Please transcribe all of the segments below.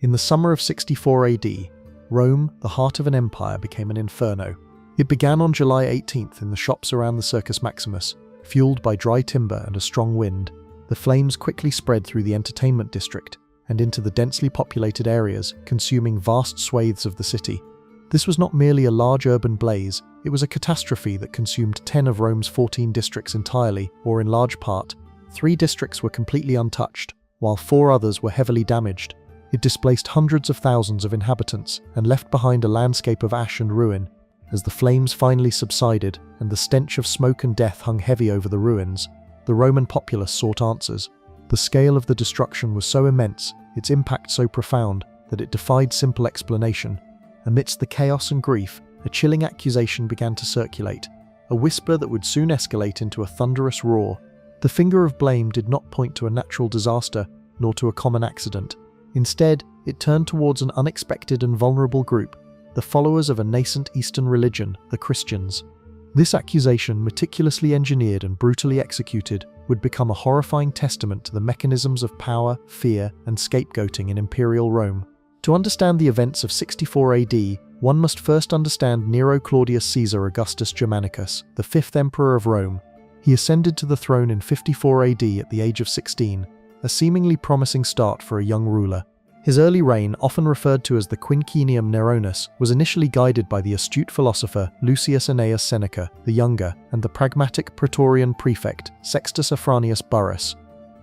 In the summer of 64 AD, Rome, the heart of an empire, became an inferno. It began on July 18th in the shops around the Circus Maximus. Fueled by dry timber and a strong wind, the flames quickly spread through the entertainment district and into the densely populated areas, consuming vast swathes of the city. This was not merely a large urban blaze, it was a catastrophe that consumed 10 of Rome's 14 districts entirely, or in large part. 3 districts were completely untouched, while 4 others were heavily damaged. It displaced hundreds of thousands of inhabitants and left behind a landscape of ash and ruin. As the flames finally subsided and the stench of smoke and death hung heavy over the ruins, the Roman populace sought answers. The scale of the destruction was so immense, its impact so profound, that it defied simple explanation. Amidst the chaos and grief, a chilling accusation began to circulate, a whisper that would soon escalate into a thunderous roar. The finger of blame did not point to a natural disaster, nor to a common accident. Instead, it turned towards an unexpected and vulnerable group, the followers of a nascent Eastern religion, the Christians. This accusation, meticulously engineered and brutally executed, would become a horrifying testament to the mechanisms of power, fear, and scapegoating in imperial Rome. To understand the events of 64 AD, one must first understand Nero Claudius Caesar Augustus Germanicus, the 5th emperor of Rome. He ascended to the throne in 54 AD at the age of 16, a seemingly promising start for a young ruler. His early reign, often referred to as the Quinquennium Neronis, was initially guided by the astute philosopher Lucius Annaeus Seneca the Younger and the pragmatic Praetorian prefect Sextus Afranius Burrus.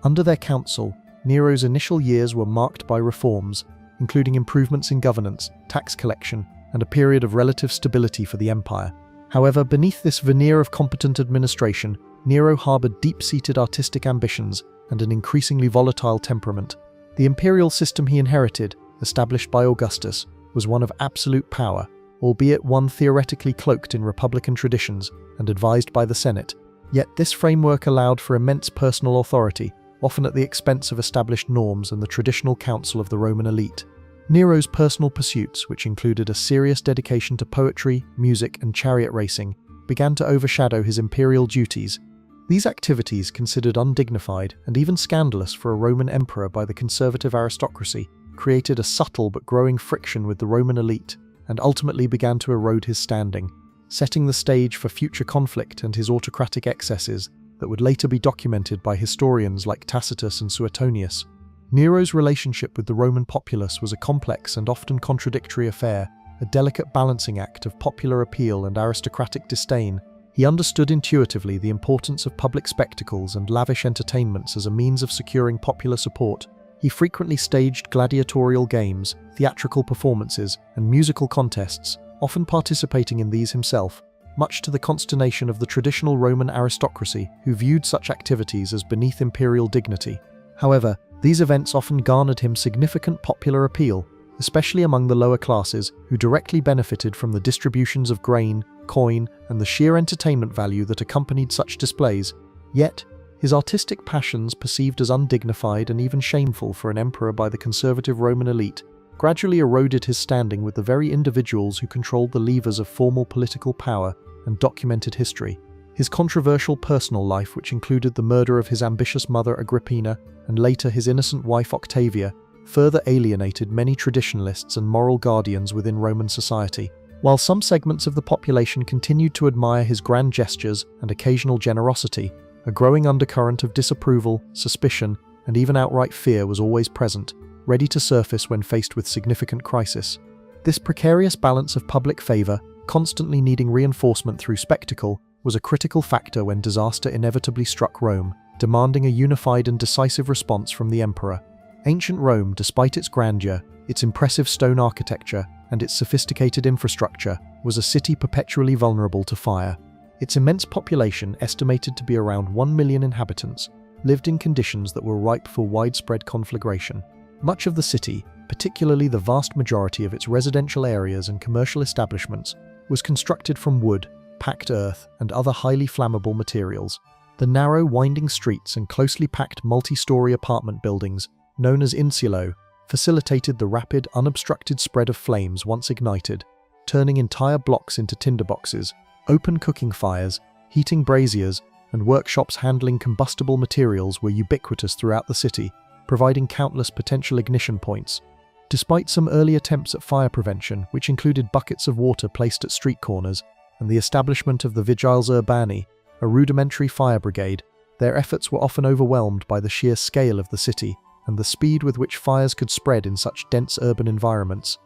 Under their counsel, Nero's initial years were marked by reforms, including improvements in governance, tax collection, and a period of relative stability for the empire. However, beneath this veneer of competent administration, Nero harbored deep-seated artistic ambitions and an increasingly volatile temperament. The imperial system he inherited, established by Augustus, was one of absolute power, albeit one theoretically cloaked in republican traditions and advised by the Senate. Yet this framework allowed for immense personal authority, often at the expense of established norms and the traditional council of the Roman elite. Nero's personal pursuits, which included a serious dedication to poetry, music, and chariot racing, began to overshadow his imperial duties. These activities, considered undignified and even scandalous for a Roman emperor by the conservative aristocracy, created a subtle but growing friction with the Roman elite and ultimately began to erode his standing, setting the stage for future conflict and his autocratic excesses that would later be documented by historians like Tacitus and Suetonius. Nero's relationship with the Roman populace was a complex and often contradictory affair, a delicate balancing act of popular appeal and aristocratic disdain. He understood intuitively the importance of public spectacles and lavish entertainments as a means of securing popular support. He frequently staged gladiatorial games, theatrical performances, and musical contests, often participating in these himself, much to the consternation of the traditional Roman aristocracy, who viewed such activities as beneath imperial dignity. However, these events often garnered him significant popular appeal, especially among the lower classes, who directly benefited from the distributions of grain, coin, and the sheer entertainment value that accompanied such displays. Yet, his artistic passions, perceived as undignified and even shameful for an emperor by the conservative Roman elite, gradually eroded his standing with the very individuals who controlled the levers of formal political power and documented history. His controversial personal life, which included the murder of his ambitious mother Agrippina and later his innocent wife Octavia, further alienated many traditionalists and moral guardians within Roman society. While some segments of the population continued to admire his grand gestures and occasional generosity, a growing undercurrent of disapproval, suspicion, and even outright fear was always present, ready to surface when faced with significant crisis. This precarious balance of public favor, constantly needing reinforcement through spectacle, was a critical factor when disaster inevitably struck Rome, demanding a unified and decisive response from the emperor. Ancient Rome, despite its grandeur, its impressive stone architecture, and its sophisticated infrastructure, was a city perpetually vulnerable to fire. Its immense population, estimated to be around 1 million inhabitants, lived in conditions that were ripe for widespread conflagration. Much of the city, particularly the vast majority of its residential areas and commercial establishments, was constructed from wood, packed earth, and other highly flammable materials. The narrow, winding streets and closely packed multi-story apartment buildings, known as insulo, facilitated the rapid, unobstructed spread of flames once ignited, turning entire blocks into tinderboxes. Open cooking fires, heating braziers, and workshops handling combustible materials were ubiquitous throughout the city, providing countless potential ignition points. Despite some early attempts at fire prevention, which included buckets of water placed at street corners and the establishment of the Vigiles Urbani, a rudimentary fire brigade, their efforts were often overwhelmed by the sheer scale of the city and the speed with which fires could spread in such dense urban environments.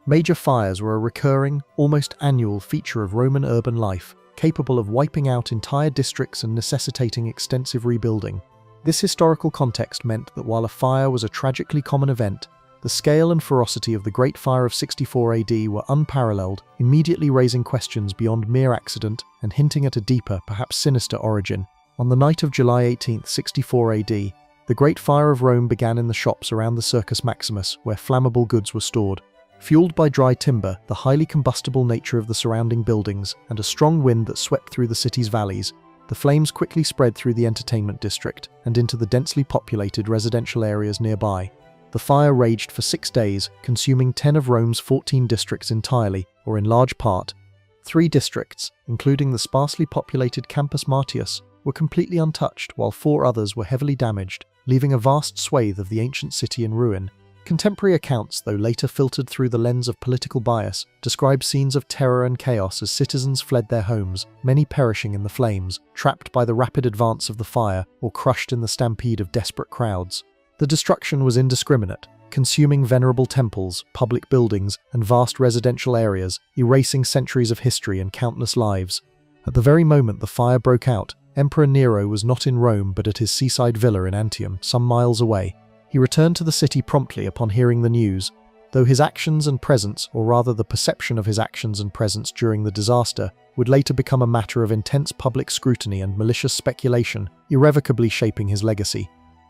Major fires were a recurring, almost annual feature of Roman urban life, capable of wiping out entire districts and necessitating extensive rebuilding. This historical context meant that while a fire was a tragically common event, the scale and ferocity of the Great Fire of 64 AD were unparalleled, immediately raising questions beyond mere accident and hinting at a deeper, perhaps sinister origin. On the night of July 18, 64 AD, the Great Fire of Rome began in the shops around the Circus Maximus, where flammable goods were stored. Fueled by dry timber, the highly combustible nature of the surrounding buildings, and a strong wind that swept through the city's valleys, the flames quickly spread through the entertainment district and into the densely populated residential areas nearby. The fire raged for 6 days, consuming 10 of Rome's 14 districts entirely, or in large part. 3 districts, including the sparsely populated Campus Martius, were completely untouched, while 4 others were heavily damaged, leaving a vast swathe of the ancient city in ruin. Contemporary accounts, though later filtered through the lens of political bias, describe scenes of terror and chaos as citizens fled their homes, many perishing in the flames, trapped by the rapid advance of the fire, or crushed in the stampede of desperate crowds. The destruction was indiscriminate, consuming venerable temples, public buildings, and vast residential areas, erasing centuries of history and countless lives. At the very moment the fire broke out, Emperor Nero was not in Rome but at his seaside villa in Antium, some miles away. He returned to the city promptly upon hearing the news, though his actions and presence, or rather the perception of his actions and presence during the disaster, would later become a matter of intense public scrutiny and malicious speculation, irrevocably shaping his legacy.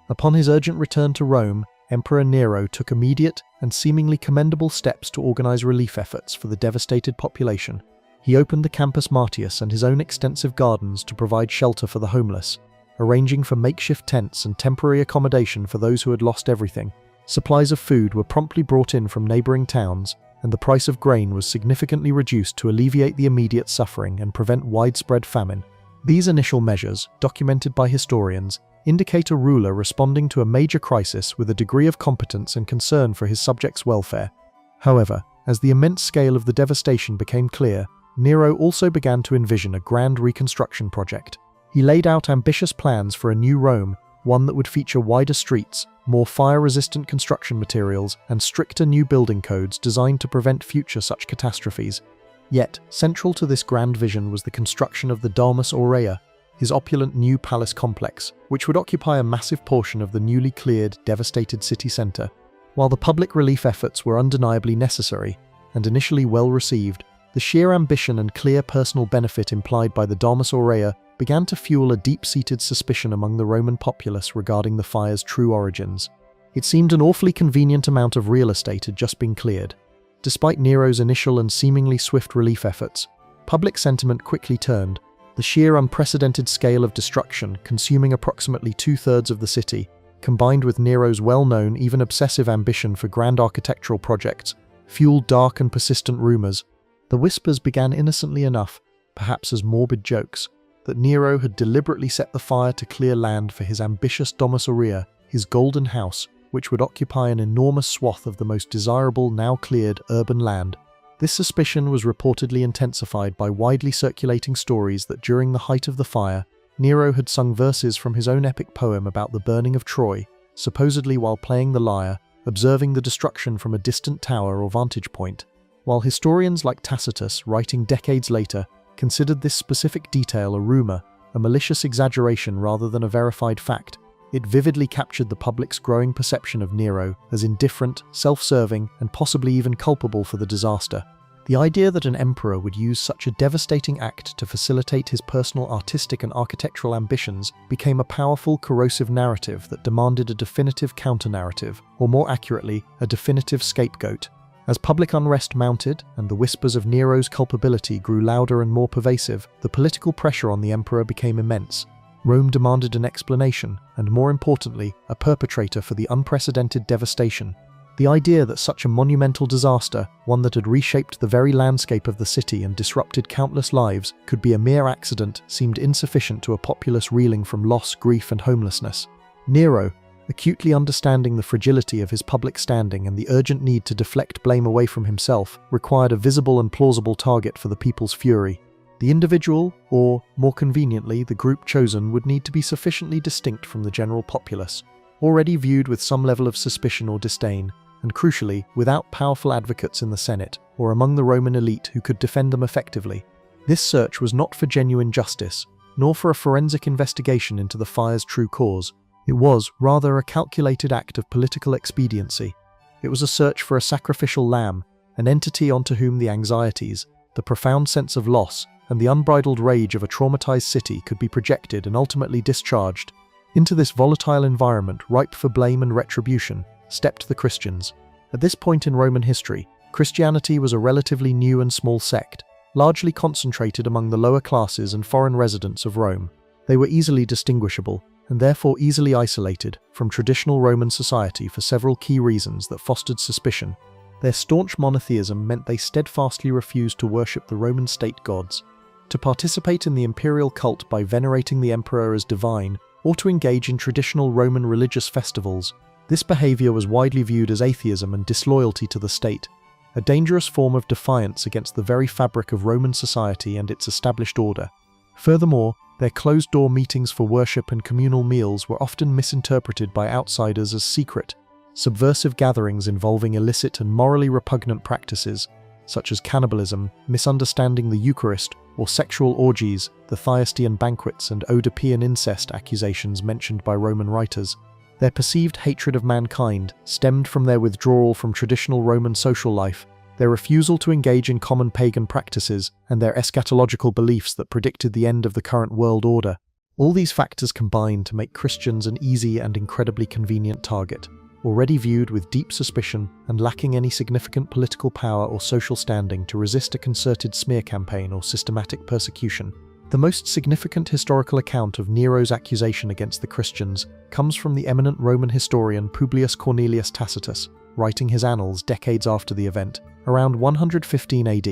Upon his urgent return to Rome, Emperor Nero took immediate and seemingly commendable steps to organize relief efforts for the devastated population. He opened the Campus Martius and his own extensive gardens to provide shelter for the homeless, arranging for makeshift tents and temporary accommodation for those who had lost everything. Supplies of food were promptly brought in from neighboring towns, and the price of grain was significantly reduced to alleviate the immediate suffering and prevent widespread famine. These initial measures, documented by historians, indicate a ruler responding to a major crisis with a degree of competence and concern for his subjects' welfare. However, as the immense scale of the devastation became clear, Nero also began to envision a grand reconstruction project. He laid out ambitious plans for a new Rome, one that would feature wider streets, more fire-resistant construction materials, and stricter new building codes designed to prevent future such catastrophes. Yet, central to this grand vision was the construction of the Domus Aurea, his opulent new palace complex, which would occupy a massive portion of the newly cleared, devastated city centre. While the public relief efforts were undeniably necessary, and initially well received, the sheer ambition and clear personal benefit implied by the Domus Aurea began to fuel a deep-seated suspicion among the Roman populace regarding the fire's true origins. It seemed an awfully convenient amount of real estate had just been cleared. Despite Nero's initial and seemingly swift relief efforts, public sentiment quickly turned. The sheer unprecedented scale of destruction, consuming approximately 2/3 of the city, combined with Nero's well-known, even obsessive ambition for grand architectural projects, fueled dark and persistent rumors. The whispers began innocently enough, perhaps as morbid jokes, that Nero had deliberately set the fire to clear land for his ambitious Domus Aurea, his golden house, which would occupy an enormous swath of the most desirable, now cleared, urban land. This suspicion was reportedly intensified by widely circulating stories that during the height of the fire, Nero had sung verses from his own epic poem about the burning of Troy, supposedly while playing the lyre, observing the destruction from a distant tower or vantage point. While historians like Tacitus, writing decades later, considered this specific detail a rumor, a malicious exaggeration rather than a verified fact, it vividly captured the public's growing perception of Nero as indifferent, self-serving, and possibly even culpable for the disaster. The idea that an emperor would use such a devastating act to facilitate his personal artistic and architectural ambitions became a powerful, corrosive narrative that demanded a definitive counter-narrative, or more accurately, a definitive scapegoat. As public unrest mounted and the whispers of Nero's culpability grew louder and more pervasive, the political pressure on the emperor became immense. Rome demanded an explanation, and more importantly, a perpetrator for the unprecedented devastation. The idea that such a monumental disaster, one that had reshaped the very landscape of the city and disrupted countless lives, could be a mere accident seemed insufficient to a populace reeling from loss, grief, and homelessness. Nero, acutely understanding the fragility of his public standing and the urgent need to deflect blame away from himself, required a visible and plausible target for the people's fury. The individual, or, more conveniently, the group chosen, would need to be sufficiently distinct from the general populace, already viewed with some level of suspicion or disdain, and crucially, without powerful advocates in the Senate, or among the Roman elite who could defend them effectively. This search was not for genuine justice, nor for a forensic investigation into the fire's true cause. It was, rather, a calculated act of political expediency. It was a search for a sacrificial lamb, an entity onto whom the anxieties, the profound sense of loss, and the unbridled rage of a traumatized city could be projected and ultimately discharged. Into this volatile environment, ripe for blame and retribution, stepped the Christians. At this point in Roman history, Christianity was a relatively new and small sect, largely concentrated among the lower classes and foreign residents of Rome. They were easily distinguishable, and therefore easily isolated from traditional Roman society for several key reasons that fostered suspicion. Their staunch monotheism meant they steadfastly refused to worship the Roman state gods, to participate in the imperial cult by venerating the emperor as divine, or to engage in traditional Roman religious festivals. This behavior was widely viewed as atheism and disloyalty to the state, a dangerous form of defiance against the very fabric of Roman society and its established order. Furthermore, their closed-door meetings for worship and communal meals were often misinterpreted by outsiders as secret, subversive gatherings involving illicit and morally repugnant practices, such as cannibalism, misunderstanding the Eucharist, or sexual orgies, the Thyestean banquets and Oedipean incest accusations mentioned by Roman writers. Their perceived hatred of mankind stemmed from their withdrawal from traditional Roman social life, their refusal to engage in common pagan practices, and their eschatological beliefs that predicted the end of the current world order. All these factors combined to make Christians an easy and incredibly convenient target, already viewed with deep suspicion and lacking any significant political power or social standing to resist a concerted smear campaign or systematic persecution. The most significant historical account of Nero's accusation against the Christians comes from the eminent Roman historian Publius Cornelius Tacitus, writing his annals decades after the event, around 115 AD.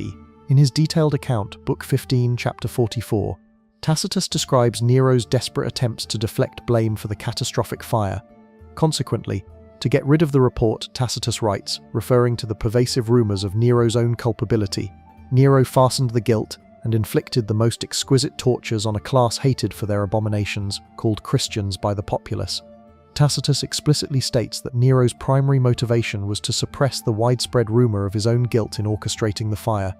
In his detailed account, Book 15, Chapter 44, Tacitus describes Nero's desperate attempts to deflect blame for the catastrophic fire. Consequently, to get rid of the report, Tacitus writes, referring to the pervasive rumors of Nero's own culpability, Nero fastened the guilt and inflicted the most exquisite tortures on a class hated for their abominations, called Christians by the populace. Tacitus explicitly states that Nero's primary motivation was to suppress the widespread rumor of his own guilt in orchestrating the fire.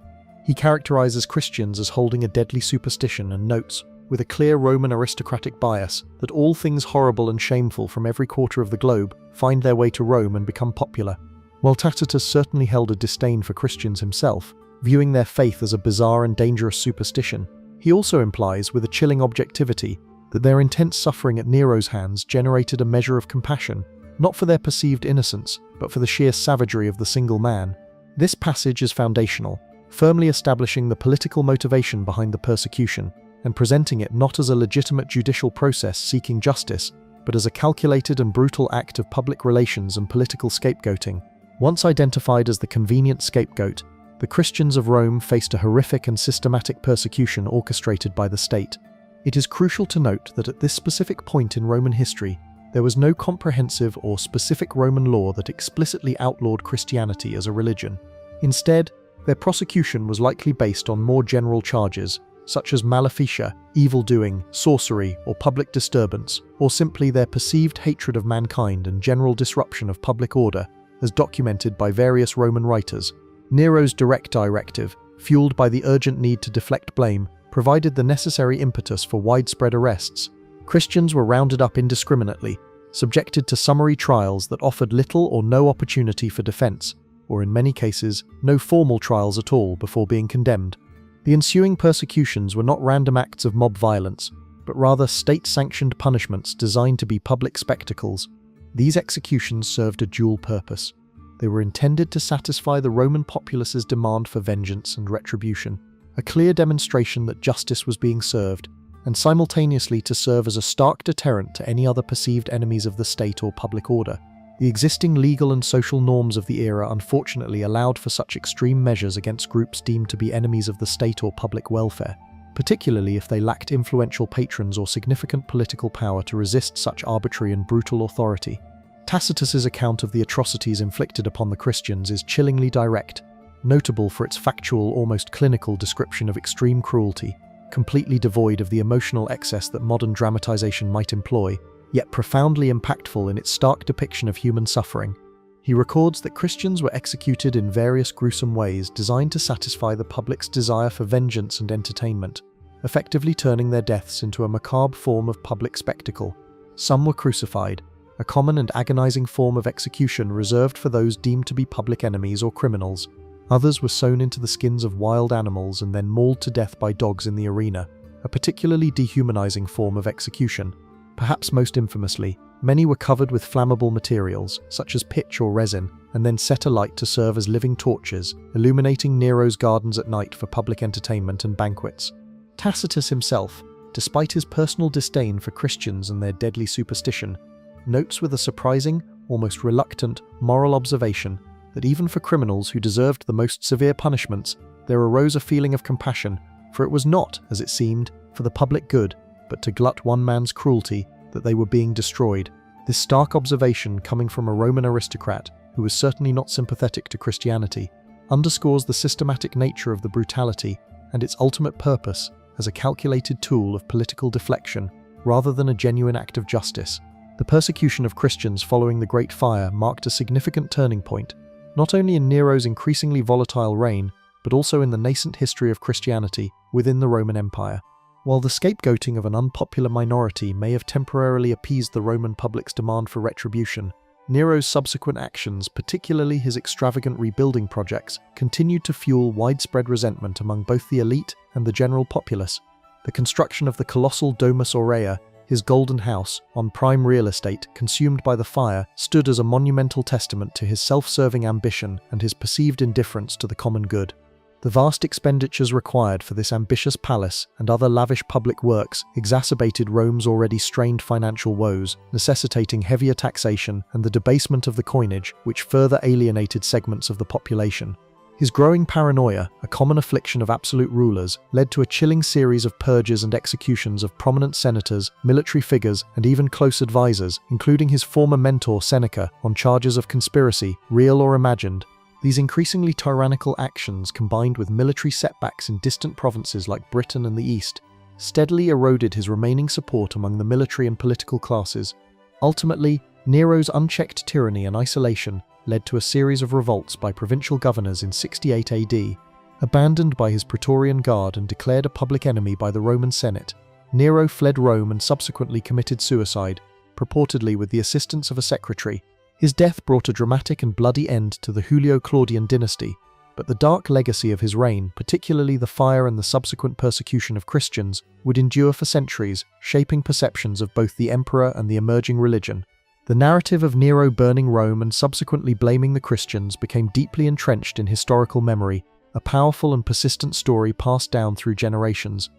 He characterizes Christians as holding a deadly superstition and notes, with a clear Roman aristocratic bias, that all things horrible and shameful from every quarter of the globe find their way to Rome and become popular. While Tacitus certainly held a disdain for Christians himself, viewing their faith as a bizarre and dangerous superstition, he also implies with a chilling objectivity that their intense suffering at Nero's hands generated a measure of compassion, not for their perceived innocence, but for the sheer savagery of the single man. This passage is foundational, firmly establishing the political motivation behind the persecution, and presenting it not as a legitimate judicial process seeking justice, but as a calculated and brutal act of public relations and political scapegoating. Once identified as the convenient scapegoat, the Christians of Rome faced a horrific and systematic persecution orchestrated by the state. It is crucial to note that at this specific point in Roman history, there was no comprehensive or specific Roman law that explicitly outlawed Christianity as a religion. Instead, their prosecution was likely based on more general charges, such as maleficia, evil-doing, sorcery, or public disturbance, or simply their perceived hatred of mankind and general disruption of public order, as documented by various Roman writers. Nero's direct directive, fueled by the urgent need to deflect blame, provided the necessary impetus for widespread arrests. Christians were rounded up indiscriminately, subjected to summary trials that offered little or no opportunity for defense, or in many cases, no formal trials at all before being condemned. The ensuing persecutions were not random acts of mob violence, but rather state-sanctioned punishments designed to be public spectacles. These executions served a dual purpose. They were intended to satisfy the Roman populace's demand for vengeance and retribution, a clear demonstration that justice was being served, and simultaneously to serve as a stark deterrent to any other perceived enemies of the state or public order. The existing legal and social norms of the era unfortunately allowed for such extreme measures against groups deemed to be enemies of the state or public welfare. particularly if they lacked influential patrons or significant political power to resist such arbitrary and brutal authority. Tacitus's account of the atrocities inflicted upon the Christians is chillingly direct, notable for its factual, almost clinical description of extreme cruelty, completely devoid of the emotional excess that modern dramatization might employ, yet profoundly impactful in its stark depiction of human suffering. He records that Christians were executed in various gruesome ways designed to satisfy the public's desire for vengeance and entertainment, effectively turning their deaths into a macabre form of public spectacle. Some were crucified, a common and agonizing form of execution reserved for those deemed to be public enemies or criminals. Others were sewn into the skins of wild animals and then mauled to death by dogs in the arena, a particularly dehumanizing form of execution. Perhaps most infamously, many were covered with flammable materials, such as pitch or resin, and then set alight to serve as living torches, illuminating Nero's gardens at night for public entertainment and banquets. Tacitus himself, despite his personal disdain for Christians and their deadly superstition, notes with a surprising, almost reluctant, moral observation that even for criminals who deserved the most severe punishments, there arose a feeling of compassion, for it was not, as it seemed, for the public good, but to glut one man's cruelty, that they were being destroyed. This stark observation, coming from a Roman aristocrat who was certainly not sympathetic to Christianity, underscores the systematic nature of the brutality and its ultimate purpose as a calculated tool of political deflection rather than a genuine act of justice. The persecution of Christians following the Great Fire marked a significant turning point, not only in Nero's increasingly volatile reign, but also in the nascent history of Christianity within the Roman Empire. While the scapegoating of an unpopular minority may have temporarily appeased the Roman public's demand for retribution, Nero's subsequent actions, particularly his extravagant rebuilding projects, continued to fuel widespread resentment among both the elite and the general populace. The construction of the colossal Domus Aurea, his golden house, on prime real estate consumed by the fire, stood as a monumental testament to his self-serving ambition and his perceived indifference to the common good. The vast expenditures required for this ambitious palace and other lavish public works exacerbated Rome's already strained financial woes, necessitating heavier taxation and the debasement of the coinage, which further alienated segments of the population. His growing paranoia, a common affliction of absolute rulers, led to a chilling series of purges and executions of prominent senators, military figures, and even close advisors, including his former mentor Seneca, on charges of conspiracy, real or imagined. These increasingly tyrannical actions, combined with military setbacks in distant provinces like Britain and the East, steadily eroded his remaining support among the military and political classes. Ultimately, Nero's unchecked tyranny and isolation led to a series of revolts by provincial governors in 68 AD. Abandoned by his Praetorian Guard and declared a public enemy by the Roman Senate, Nero fled Rome and subsequently committed suicide, purportedly with the assistance of a secretary. His death brought a dramatic and bloody end to the Julio-Claudian dynasty, but the dark legacy of his reign, particularly the fire and the subsequent persecution of Christians, would endure for centuries, shaping perceptions of both the emperor and the emerging religion. The narrative of Nero burning Rome and subsequently blaming the Christians became deeply entrenched in historical memory, a powerful and persistent story passed down through generations.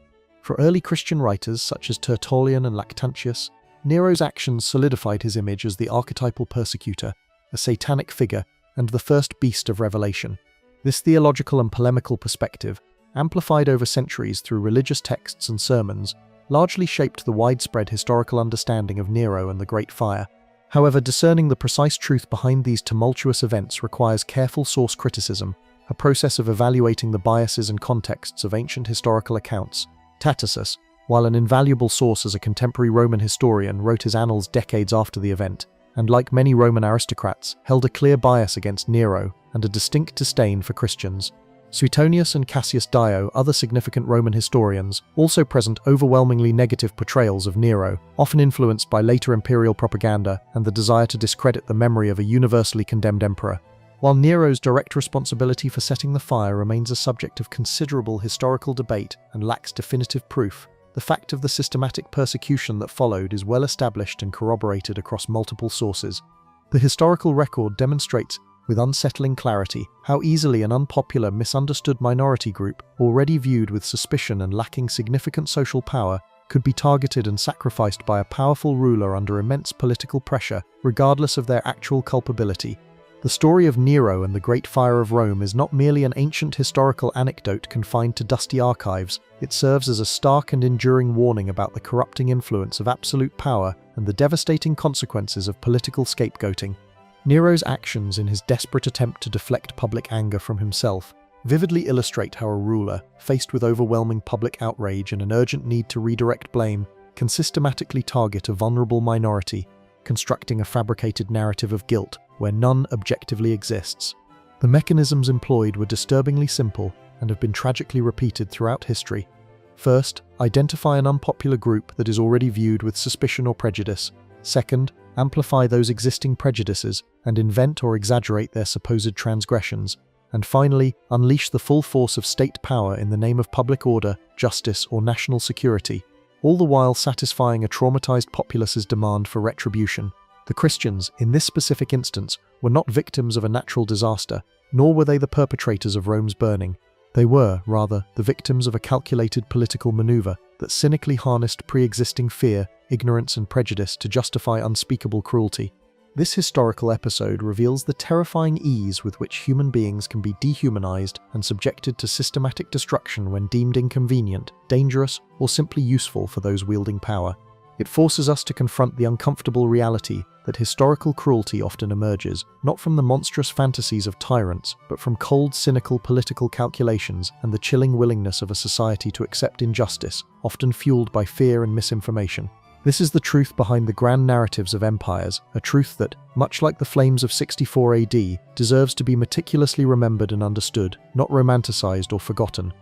For early Christian writers such as Tertullian and Lactantius, Nero's actions solidified his image as the archetypal persecutor, a satanic figure, and the first beast of Revelation. This theological and polemical perspective, amplified over centuries through religious texts and sermons, largely shaped the widespread historical understanding of Nero and the Great Fire. However, discerning the precise truth behind these tumultuous events requires careful source criticism, a process of evaluating the biases and contexts of ancient historical accounts. Tacitus, while an invaluable source as a contemporary Roman historian, wrote his annals decades after the event, and like many Roman aristocrats, held a clear bias against Nero and a distinct disdain for Christians. Suetonius and Cassius Dio, other significant Roman historians, also present overwhelmingly negative portrayals of Nero, often influenced by later imperial propaganda and the desire to discredit the memory of a universally condemned emperor. While Nero's direct responsibility for setting the fire remains a subject of considerable historical debate and lacks definitive proof, the fact of the systematic persecution that followed is well established and corroborated across multiple sources. The historical record demonstrates, with unsettling clarity, how easily an unpopular, misunderstood minority group, already viewed with suspicion and lacking significant social power, could be targeted and sacrificed by a powerful ruler under immense political pressure, regardless of their actual culpability. The story of Nero and the Great Fire of Rome is not merely an ancient historical anecdote confined to dusty archives. It serves as a stark and enduring warning about the corrupting influence of absolute power and the devastating consequences of political scapegoating. Nero's actions in his desperate attempt to deflect public anger from himself vividly illustrate how a ruler, faced with overwhelming public outrage and an urgent need to redirect blame, can systematically target a vulnerable minority, constructing a fabricated narrative of guilt where none objectively exists. The mechanisms employed were disturbingly simple and have been tragically repeated throughout history. First, identify an unpopular group that is already viewed with suspicion or prejudice. Second, amplify those existing prejudices and invent or exaggerate their supposed transgressions. And finally, unleash the full force of state power in the name of public order, justice, or national security, all the while satisfying a traumatized populace's demand for retribution. The Christians, in this specific instance, were not victims of a natural disaster, nor were they the perpetrators of Rome's burning. They were, rather, the victims of a calculated political maneuver that cynically harnessed pre-existing fear, ignorance, and prejudice to justify unspeakable cruelty. This historical episode reveals the terrifying ease with which human beings can be dehumanized and subjected to systematic destruction when deemed inconvenient, dangerous, or simply useful for those wielding power. It forces us to confront the uncomfortable reality that historical cruelty often emerges, not from the monstrous fantasies of tyrants, but from cold, cynical political calculations and the chilling willingness of a society to accept injustice, often fueled by fear and misinformation. This is the truth behind the grand narratives of empires, a truth that, much like the flames of 64 AD, deserves to be meticulously remembered and understood, not romanticized or forgotten.